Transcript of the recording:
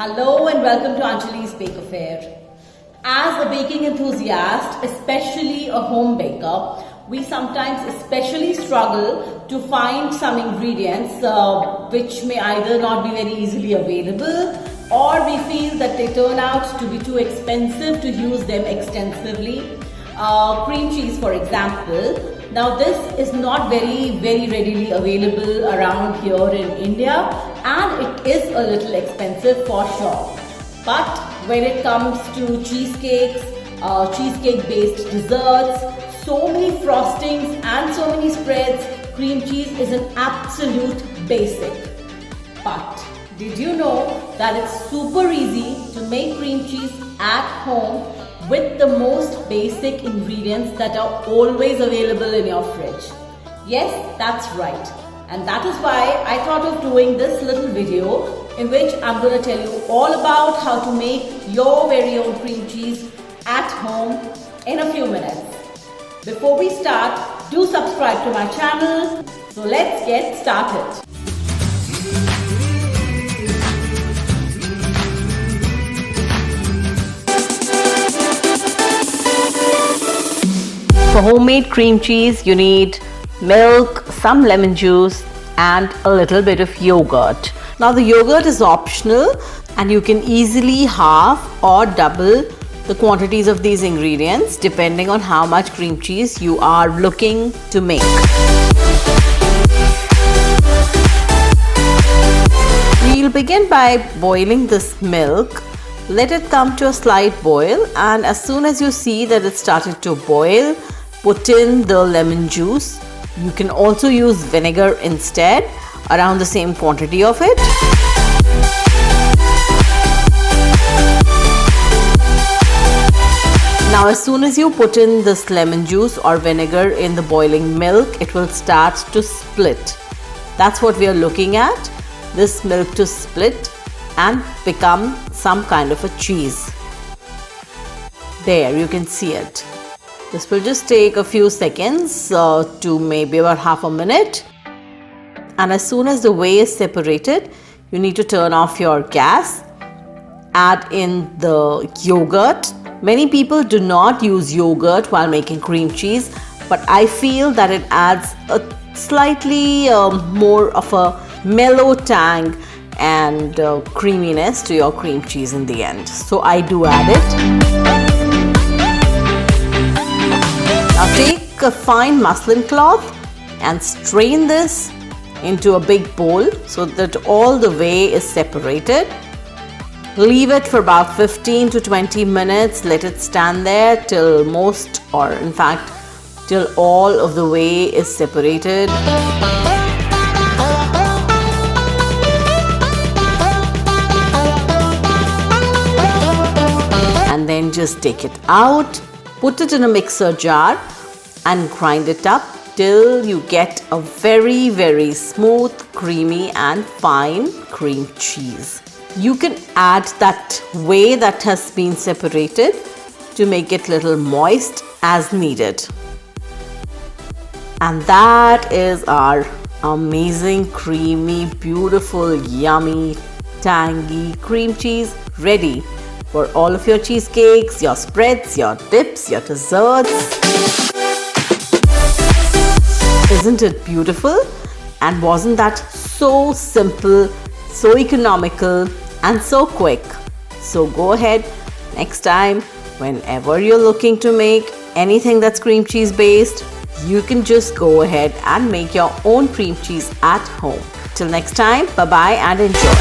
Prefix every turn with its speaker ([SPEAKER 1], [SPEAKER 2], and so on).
[SPEAKER 1] Hello and welcome to AnjalisBakeAffair. As a baking enthusiast, especially a home baker, we sometimes especially struggle to find some ingredients which may either not be very easily available, or we feel that they turn out to be too expensive to use them extensively. Cream cheese, for example. Now this is not very readily available around here in India, and it is a little expensive for sure. But when it comes to cheesecakes, cheesecake based desserts, so many frostings and so many spreads, cream cheese is an absolute basic. But did you know that it's super easy to make cream cheese at home with the most basic ingredients that are always available in your fridge? Yes, that's right. And that is why I thought of doing this little video in which I'm going to tell you all about how to make your very own cream cheese at home in a few minutes. Before we start, do subscribe to my channel. So let's get started. For homemade cream cheese, you need milk, some lemon juice, and a little bit of yogurt. Now the yogurt is optional, and you can easily half or double the quantities of these ingredients depending on how much cream cheese you are looking to make. We'll begin by boiling this milk. Let it come to a slight boil, and as soon as you see that it started to boil, put in the lemon juice. You can also use vinegar instead, around the same quantity of it. Now as soon as you put in this lemon juice or vinegar in the boiling milk, it will start to split. That's what we are looking at, this milk to split and become some kind of a cheese. There, you can see it. This will just take a few seconds to maybe about half a minute. And as soon as the whey is separated, you need to turn off your gas. Add in the yogurt. Many people do not use yogurt while making cream cheese, but I feel that it adds a slightly more of a mellow tang and creaminess to your cream cheese in the end. So I do add it. Now take a fine muslin cloth and strain this into a big bowl so that all the whey is separated. Leave it for about 15 to 20 minutes. Let it stand there till most, or in fact till all of the whey is separated. And then just take it out, put it in a mixer jar and grind it up till you get a very smooth, creamy and fine cream cheese. You can add that whey that has been separated to make it little moist as needed. And that is our amazing, creamy, beautiful, yummy, tangy cream cheese ready for all of your cheesecakes, your spreads, your dips, your desserts. Isn't it beautiful? And wasn't that so simple, so economical and so quick? So go ahead, next time, whenever you're looking to make anything that's cream cheese based, you can just go ahead and make your own cream cheese at home. Till next time, bye bye and enjoy.